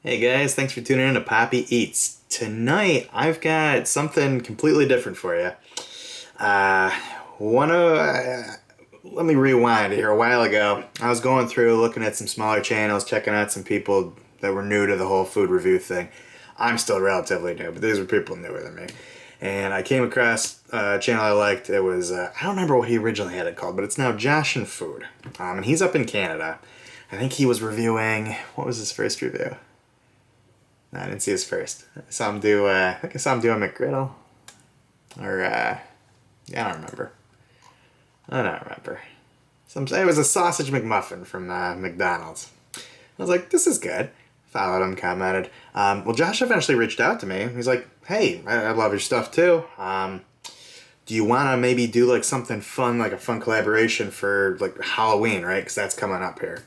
Hey guys, thanks for tuning in to PapiEats. Tonight I've got something completely different for you. Uh, one of Let me rewind here. A while ago, I was going through looking at some smaller channels, checking out some people that were new to the whole food review thing. I'm still relatively new, but these were people newer than me. And I came across a channel I liked. It was, I don't remember what he originally had it called, but it's now Josh&Food. And he's up in Canada. I think he was reviewing, what was his first review? No, I didn't see his first. I saw him do, I think I saw him do a McGriddle. Or, yeah, I don't remember. It was a sausage McMuffin from McDonald's. I was like, this is good. Followed him, commented. Well, Josh eventually reached out to me. He's like, hey, I love your stuff too. Do you want to maybe do like something fun, like a fun collaboration for like Halloween, right? Because that's coming up here.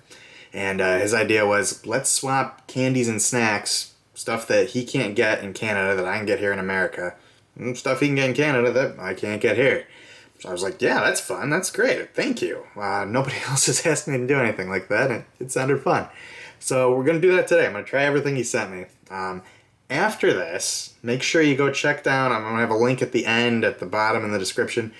And his idea was, let's swap candies and snacks, stuff that he can't get in Canada that I can get here in America, and stuff he can get in Canada that I can't get here. So I was like, yeah, that's fun. That's great. Thank you. Nobody else has asked me to do anything like that, and it sounded fun. So we're going to do that today. I'm going to try everything he sent me. After this, make sure you go check down. I'm going to have a link at the end, at the bottom in the description.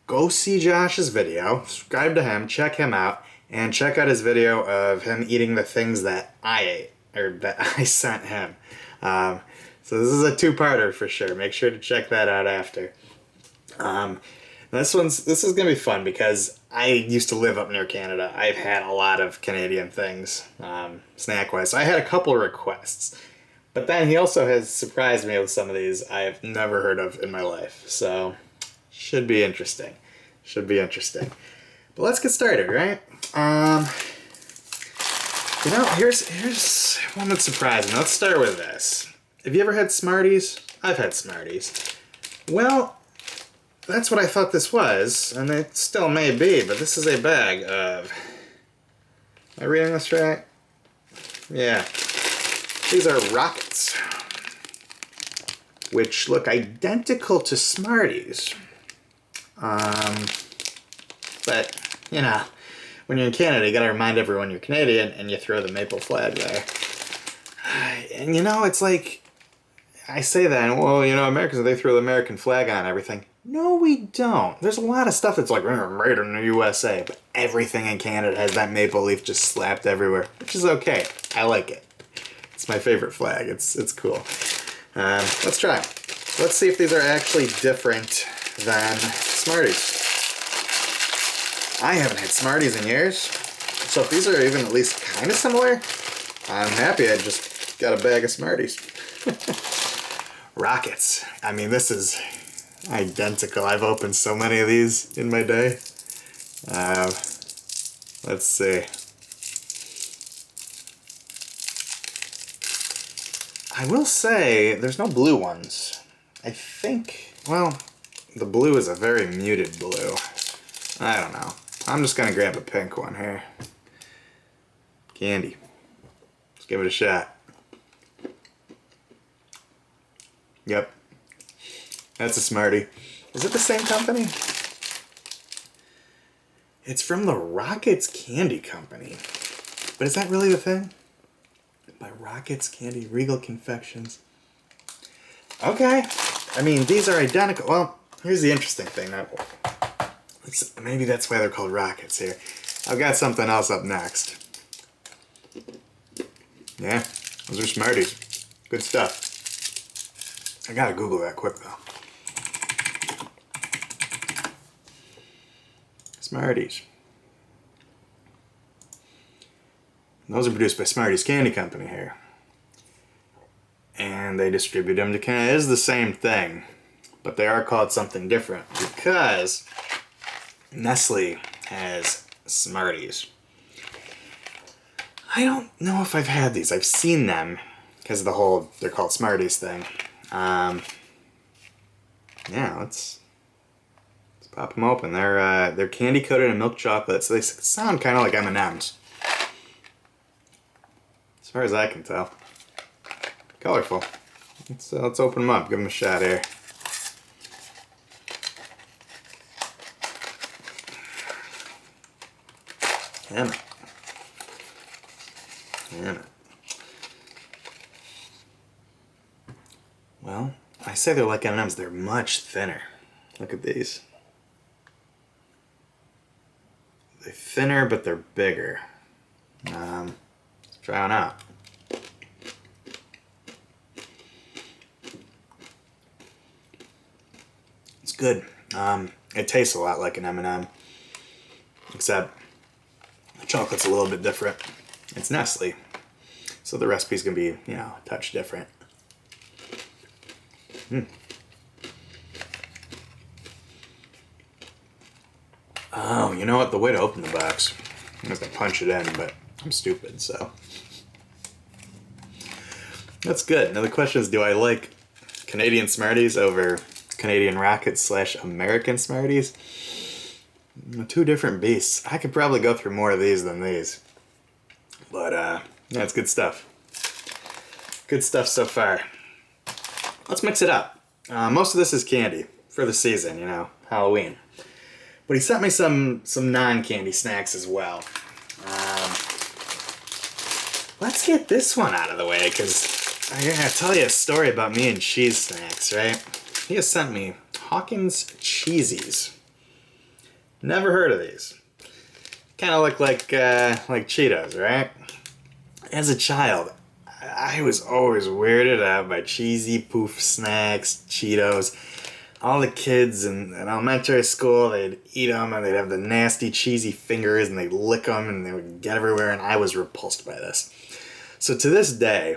Go see Josh's video. Subscribe to him. Check him out. And check out his video of him eating the things that I ate, or that I sent him. So this is a two-parter for sure. Make sure to check that out after. This is gonna be fun because I used to live up near Canada. I've had a lot of Canadian things, snack-wise. So I had a couple of requests. But then he also has surprised me with some of these I've never heard of in my life. So, should be interesting. But let's get started, right? Here's one that surprised me. Let's start with this. Have you ever had Smarties? I've had Smarties. Well, that's what I thought this was, and it still may be, but this is a bag of... Am I reading this right? Yeah. These are Rockets, which look identical to Smarties. But, you know, when you're in Canada, you gotta remind everyone you're Canadian, and you throw the maple flag there. And you know, it's like, I say that, and well, you know, Americans, they throw the American flag on everything. No, we don't. There's a lot of stuff that's like, made in the USA, but everything in Canada has that maple leaf just slapped everywhere, which is okay. I like it. It's my favorite flag. It's cool. Let's try. Let's see if these are actually different than Smarties. I haven't had Smarties in years, so if these are even at least kind of similar, I'm happy I just got a bag of Smarties. Rockets. I mean, this is identical. I've opened so many of these in my day. Let's see. I will say, there's no blue ones. I think, well, the blue is a very muted blue. I don't know. I'm just gonna grab a pink one here. Candy. Let's give it a shot. Yep. That's a Smartie. Is it the same company? It's from the Rockets Candy Company. But is that really the thing? By Rockets Candy, Regal Confections. Okay. I mean, these are identical. Well, here's the interesting thing. Maybe that's why they're called Rockets here. I've got something else up next. Yeah, those are Smarties. Good stuff. I gotta Google that quick though. Smarties. And those are produced by Smarties Candy Company here. And they distribute them to Canada. It is the same thing, but they are called something different because Nestle has Smarties. I don't know if I've had these. I've seen them because of the whole they're called Smarties thing. Yeah, let's pop them open. They're candy coated in milk chocolate, so they sound kind of like M&Ms. As far as I can tell. Colorful. Let's open them up. Give them a shot here. Damn it. Well, I say they're like M&Ms. They're much thinner. Look at these. They're thinner, but they're bigger. Let's try one out. It's good. It tastes a lot like an M&M, except the chocolate's a little bit different. It's Nestle, so the recipe's gonna be, you know, a touch different. Oh, you know what? The way to open the box is to punch it in, but I'm stupid, so. That's good. Now the question is, do I like Canadian Smarties over Canadian Rockets / American Smarties? Two different beasts. I could probably go through more of these than these. But, yeah, it's good stuff. Good stuff so far. Let's mix it up. Most of this is candy for the season, you know, Halloween. But he sent me some non-candy snacks as well. Let's get this one out of the way, because I gotta tell you a story about me and cheese snacks, right? He has sent me Hawkins Cheetos. Never heard of these. Kind of look like Cheetos, right? As a child, I was always weirded out by cheesy poof snacks, Cheetos. All the kids in elementary school, they'd eat them and they'd have the nasty cheesy fingers and they'd lick them and they would get everywhere, and I was repulsed by this. So to this day,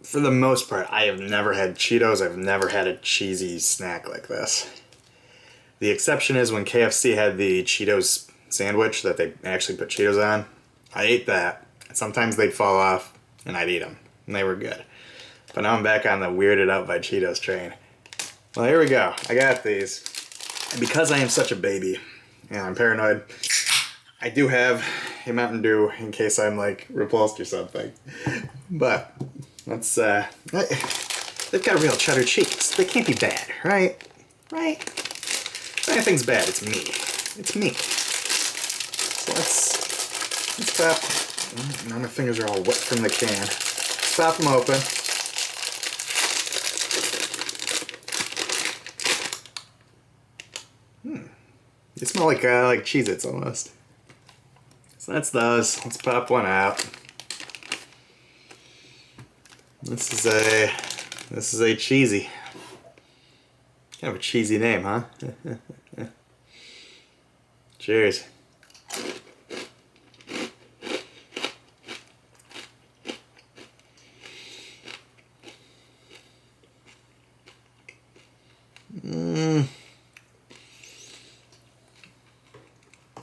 for the most part, I have never had Cheetos. I've never had a cheesy snack like this. The exception is when KFC had the Cheetos sandwich that they actually put Cheetos on. I ate that. Sometimes they'd fall off and I'd eat them, and they were good. But now I'm back on the weirded out by Cheetos train. Well, here we go. I got these. And because I am such a baby and I'm paranoid, I do have a Mountain Dew in case I'm like repulsed or something. But let's they've got real cheddar cheeks. They can't be bad, right? Right? If anything's bad, it's me. It's me. So let's pop. Now my fingers are all wet from the can. Let's pop them open. They smell like Cheez-Its almost. So that's those. Let's pop one out. This is a cheesy. Kind of a cheesy name, huh? Cheers.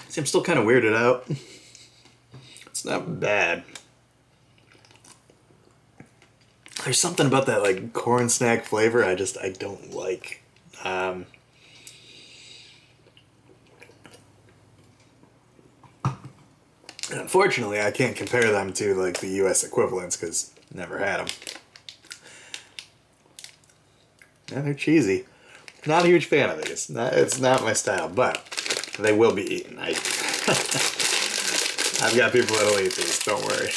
See, I'm still kind of weirded out. It's not bad. There's something about that like corn snack flavor I don't like. And unfortunately, I can't compare them to like the U.S. equivalents because never had them. Yeah, they're cheesy. Not a huge fan of these. It's not my style, but they will be eaten. I've got people that'll eat these. Don't worry.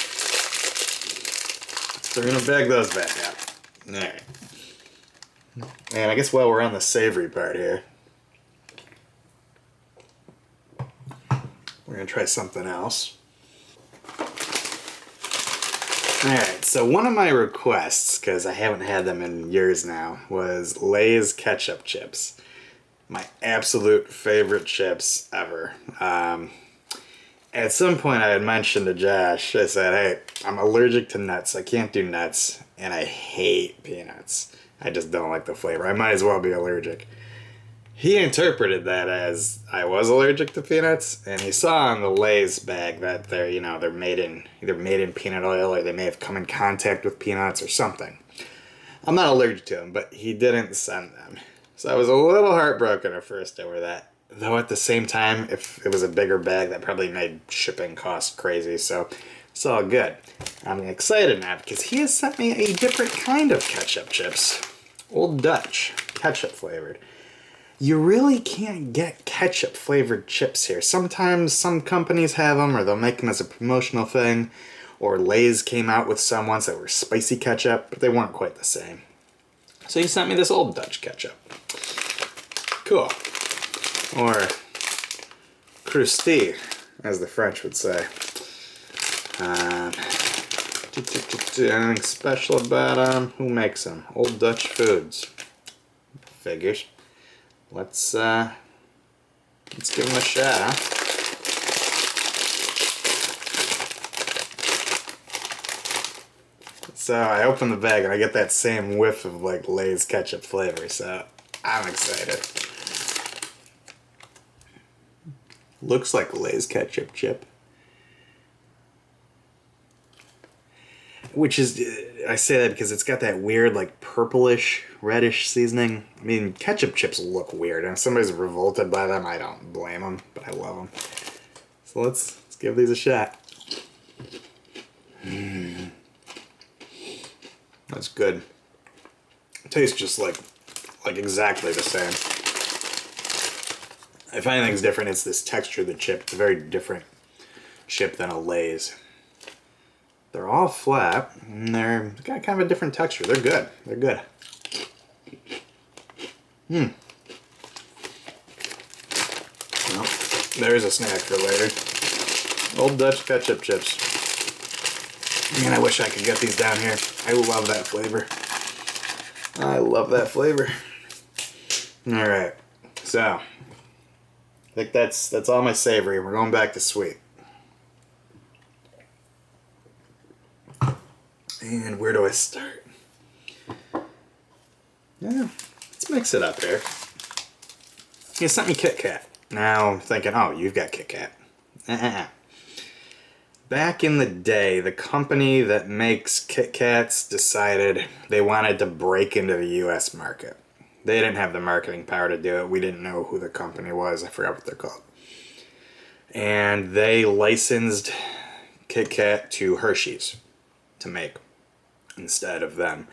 So we're gonna bag those back up. All right. And I guess while we're on the savory part here, we're gonna try something else. Alright, so one of my requests, because I haven't had them in years now, was Lay's ketchup chips. My absolute favorite chips ever. At some point I had mentioned to Josh, I said, hey, I'm allergic to nuts. I can't do nuts, and I hate peanuts. I just don't like the flavor. I might as well be allergic. He interpreted that as I was allergic to peanuts, and he saw on the Lay's bag that they're, you know, they're either made in peanut oil or they may have come in contact with peanuts or something. I'm not allergic to them, but he didn't send them. So I was a little heartbroken at first over that. Though at the same time, if it was a bigger bag, that probably made shipping costs crazy, so it's all good. I'm excited now because he has sent me a different kind of ketchup chips. Old Dutch, ketchup flavored. You really can't get ketchup flavored chips here. Sometimes some companies have them, or they'll make them as a promotional thing, or Lay's came out with some ones that were spicy ketchup, but they weren't quite the same. So he sent me this Old Dutch ketchup. Cool. Or crousty, as the French would say. Anything special about them? Who makes them? Old Dutch Foods. Figures. Let's give them a shot, huh? So I open the bag and I get that same whiff of like Lay's ketchup flavor, so I'm excited. Looks like Lay's ketchup chip. Which is, I say that because it's got that weird like purplish, reddish seasoning. I mean, ketchup chips look weird, and if somebody's revolted by them, I don't blame them, but I love them. So let's give these a shot. That's good. It tastes just like exactly the same. If anything's different, it's this texture of the chip. It's a very different chip than a Lay's. They're all flat, and they've got kind of a different texture. They're good. They're good. Well, there's a snack for later. Old Dutch ketchup chips. Man, I wish I could get these down here. I love that flavor. I love that flavor. Alright, so I think that's all my savory. We're going back to sweet. And where do I start? Yeah, let's mix it up here. You sent me Kit Kat. Now I'm thinking, oh, you've got Kit Kat. Back in the day, the company that makes Kit Kats decided they wanted to break into the US market. They didn't have the marketing power to do it. We didn't know who the company was. I forgot what they're called. And they licensed Kit Kat to Hershey's to make instead of them.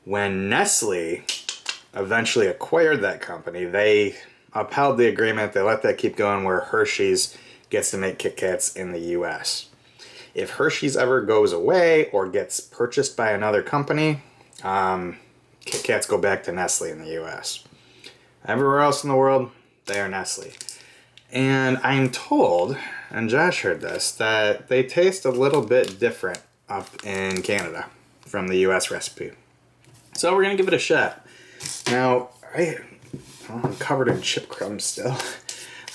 When Nestle eventually acquired that company, they upheld the agreement. They let that keep going where Hershey's gets to make Kit Kats in the US. If Hershey's ever goes away or gets purchased by another company, Kit Kats go back to Nestle in the US. Everywhere else in the world, they are Nestle. And I'm told, and Josh heard this, that they taste a little bit different up in Canada from the US recipe. So we're going to give it a shot. Now, I'm covered in chip crumbs still.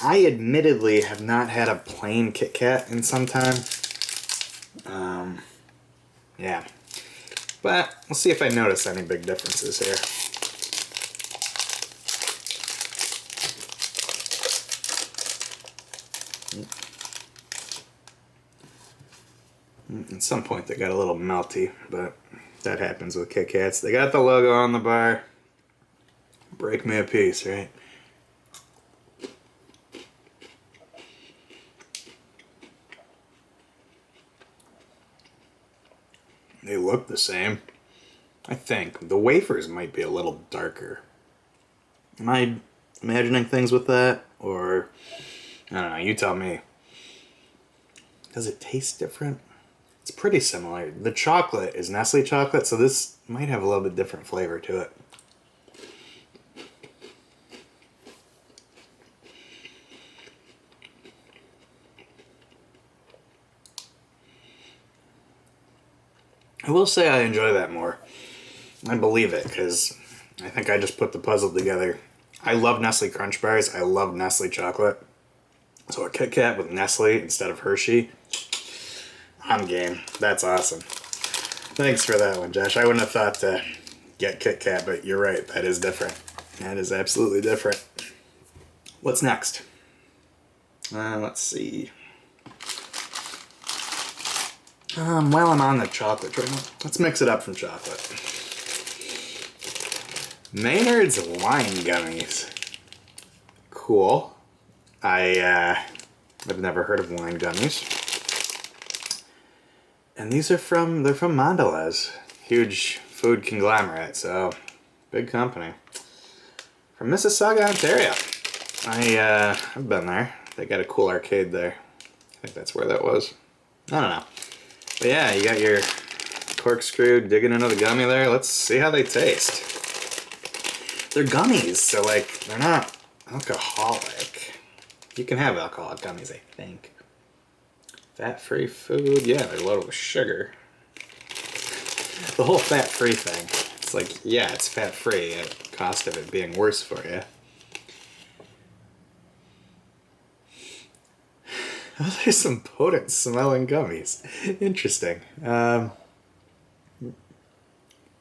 I admittedly have not had a plain Kit Kat in some time. Yeah. But we'll see if I notice any big differences here. At some point they got a little melty, but that happens with Kit Kats. They got the logo on the bar. Break me a piece, right? They look the same. I think. The wafers might be a little darker. Am I imagining things with that? Or, I don't know, you tell me. Does it taste different? It's pretty similar. The chocolate is Nestle chocolate, so this might have a little bit different flavor to it. I will say I enjoy that more. I believe it, because I think I just put the puzzle together. I love Nestle Crunch Bars. I love Nestle chocolate. So a Kit Kat with Nestle instead of Hershey, I'm game. That's awesome. Thanks for that one, Josh. I wouldn't have thought to get Kit Kat, but you're right. That is different. That is absolutely different. What's next? Let's see. While I'm on the chocolate right now, let's mix it up from chocolate. Maynard's wine gummies. Cool. I've never heard of wine gummies. And these are they're from Mondelez. Huge food conglomerate, so big company. From Mississauga, Ontario. I've been there. They got a cool arcade there. I think that's where that was. I don't know. But yeah, you got your corkscrew digging into the gummy there. Let's see how they taste. They're gummies, so like they're not alcoholic. You can have alcoholic gummies, I think. Fat-free food, yeah, they're loaded with sugar. The whole fat-free thing, it's like, yeah, it's fat-free at the cost of it being worse for you. Oh, there's some potent smelling gummies. Interesting. Look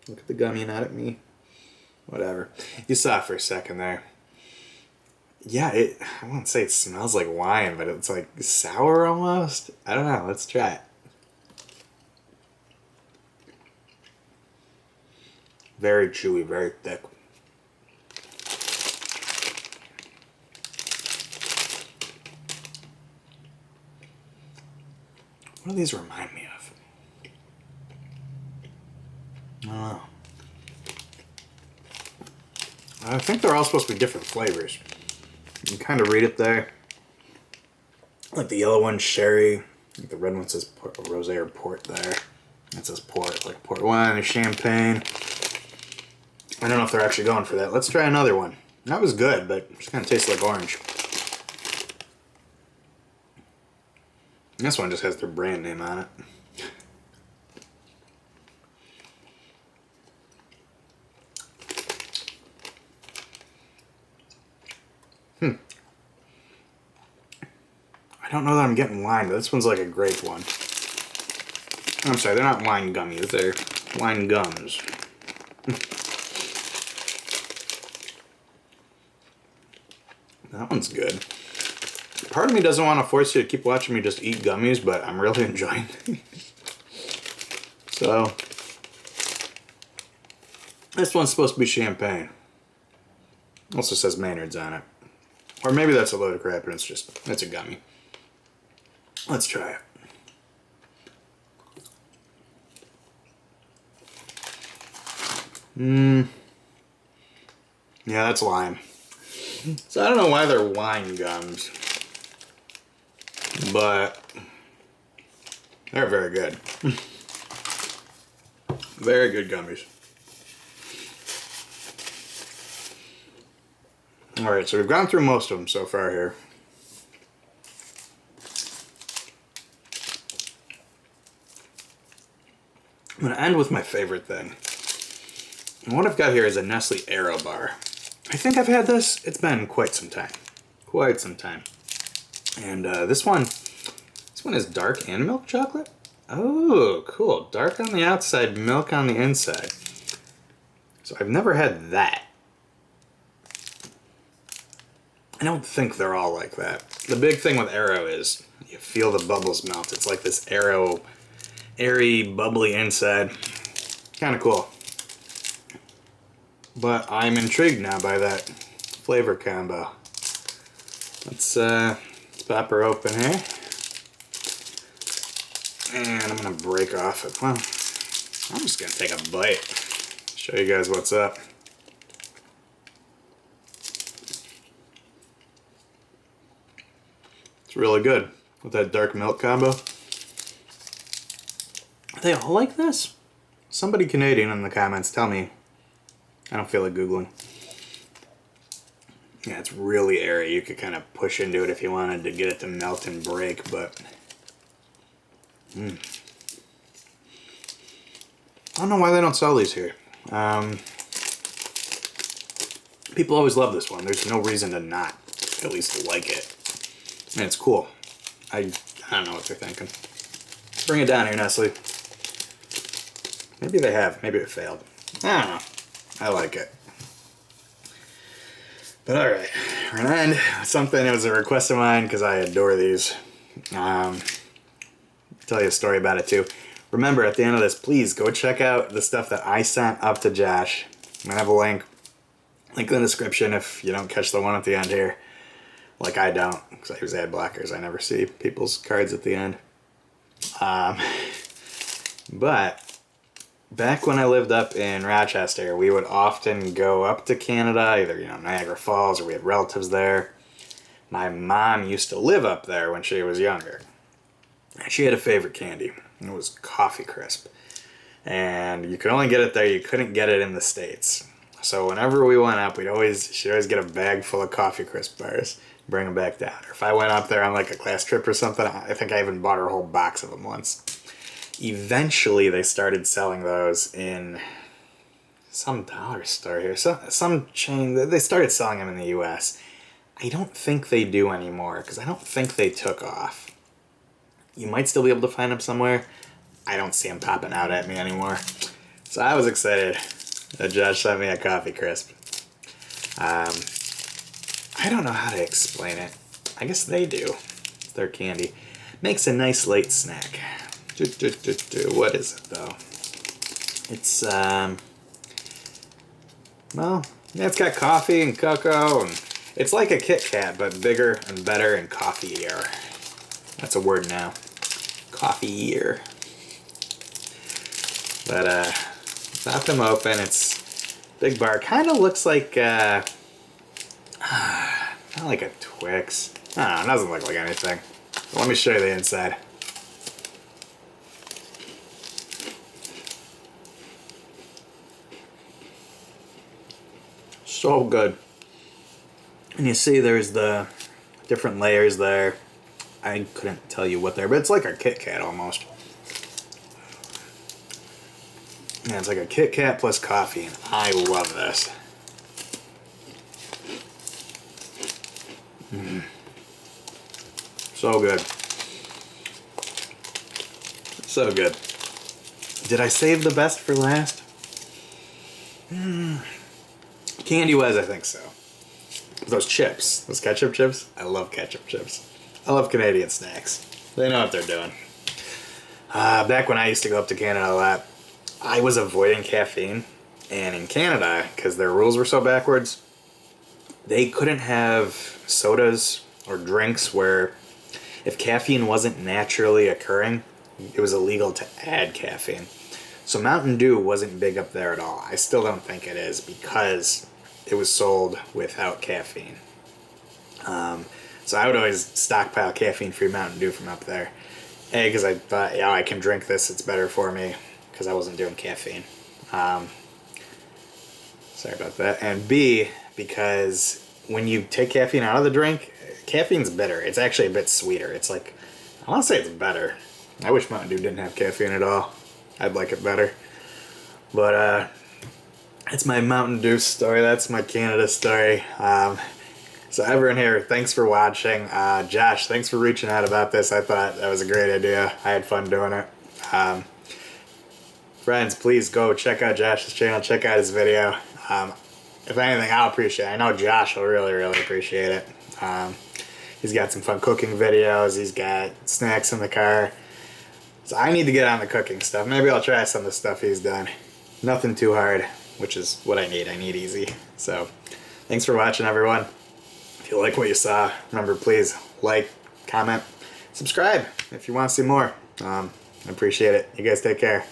at the gummy, not at me. Whatever. You saw it for a second there. Yeah, I won't say it smells like wine, but it's like sour almost. I don't know. Let's try it. Very chewy, very thick. What do these remind me of? I don't know. I think they're all supposed to be different flavors. You can kind of read it there. Like the yellow one's sherry. Like the red one says rosé or port there. It says port, like port wine or champagne. I don't know if they're actually going for that. Let's try another one. That was good, but it just kind of tastes like orange. This one just has their brand name on it. I don't know that I'm getting wine, but this one's like a grape one. I'm sorry, they're not wine gummies, they're wine gums. That one's good. Part of me doesn't want to force you to keep watching me just eat gummies, but I'm really enjoying these. So, this one's supposed to be champagne. Also says Maynard's on it. Or maybe that's a load of crap and it's a gummy. Let's try it. Yeah, that's lime. So I don't know why they're wine gums, but they're very good. Very good gummies. Alright, so we've gone through most of them so far here. I'm going to end with my favorite thing. And what I've got here is a Nestle Aero Bar. I think I've had this. It's been quite some time. Quite some time. And this one is dark and milk chocolate. Oh, cool. Dark on the outside, milk on the inside. So I've never had that. I don't think they're all like that. The big thing with Aero is you feel the bubbles melt. It's like this Aero, airy, bubbly inside. Kind of cool. But I'm intrigued now by that flavor combo. Let's pop her open here. And I'm going to break off it. Well, I'm just going to take a bite. Show you guys what's up. It's really good with that dark milk combo. Are they all like this? Somebody Canadian in the comments, tell me. I don't feel like Googling. Yeah, it's really airy. You could kind of push into it if you wanted to get it to melt and break, but... I don't know why they don't sell these here. People always love this one. There's no reason to not at least like it. And it's cool. I don't know what they're thinking. Bring it down here, Nestle. Maybe they have. Maybe it failed. I don't know. I like it. But alright, we're gonna end with something that was a request of mine because I adore these. Tell you a story about it too. Remember, at the end of this, please go check out the stuff that I sent up to Josh. I'm gonna have a link in the description if you don't catch the one at the end here. Like I don't, because I use ad blockers. I never see people's cards at the end. But back when I lived up in Rochester, we would often go up to Canada, either Niagara Falls or we had relatives there. My mom used to live up there when she was younger. And she had a favorite candy. It was Coffee Crisp. And you could only get it there. You couldn't get it in the States. So whenever we went up, she'd always get a bag full of coffee crisp bars, bring them back down. Or if I went up there on like a class trip or something, I think I even bought her a whole box of them once. Eventually, they started selling those in some dollar store here, some chain. They started selling them in the U.S. I don't think they do anymore because I don't think they took off. You might still be able to find them somewhere. I don't see them popping out at me anymore. So I was excited that Josh sent me a coffee crisp. I don't know how to explain it. I guess they do. It's their candy. Makes a nice late snack. What is it though? It's well, yeah, it's got coffee and cocoa, and it's like a Kit Kat but bigger and better and coffee-ier. That's a word now. Coffee-ier. But got them open. It's big bar. Kind of looks like not like a Twix. I don't know. It doesn't look like anything. But let me show you the inside. So good. And you see there's the different layers there. I couldn't tell you what they're, but it's like a Kit Kat almost. Yeah, it's like a Kit Kat plus coffee, and I love this. So good. So good. Did I save the best for last? Candy-wise, I think so. Those chips, those ketchup chips, I love ketchup chips. I love Canadian snacks. They know what they're doing. Back when I used to go up to Canada a lot, I was avoiding caffeine. And in Canada, because their rules were so backwards, they couldn't have sodas or drinks where if caffeine wasn't naturally occurring, it was illegal to add caffeine. So Mountain Dew wasn't big up there at all. I still don't think it is because it was sold without caffeine. So I would always stockpile caffeine-free Mountain Dew from up there. A, because I thought, yeah, I can drink this, it's better for me, because I wasn't doing caffeine. Sorry about that. And B, because when you take caffeine out of the drink, caffeine's bitter. It's actually a bit sweeter. It's like, I want to say it's better. I wish Mountain Dew didn't have caffeine at all. I'd like it better. But, that's my Mountain Dew story. That's my Canada story. So everyone here, thanks for watching. Josh, thanks for reaching out about this. I thought that was a great idea. I had fun doing it. Friends, please go check out Josh's channel. Check out his video. If anything, I'll appreciate it. I know Josh will really, really appreciate it. He's got some fun cooking videos. He's got snacks in the car. So I need to get on the cooking stuff. Maybe I'll try some of the stuff he's done. Nothing too hard, which is what I need. I need easy. So thanks for watching, everyone. If you like what you saw, remember, please like, comment, subscribe if you want to see more. I appreciate it. You guys take care.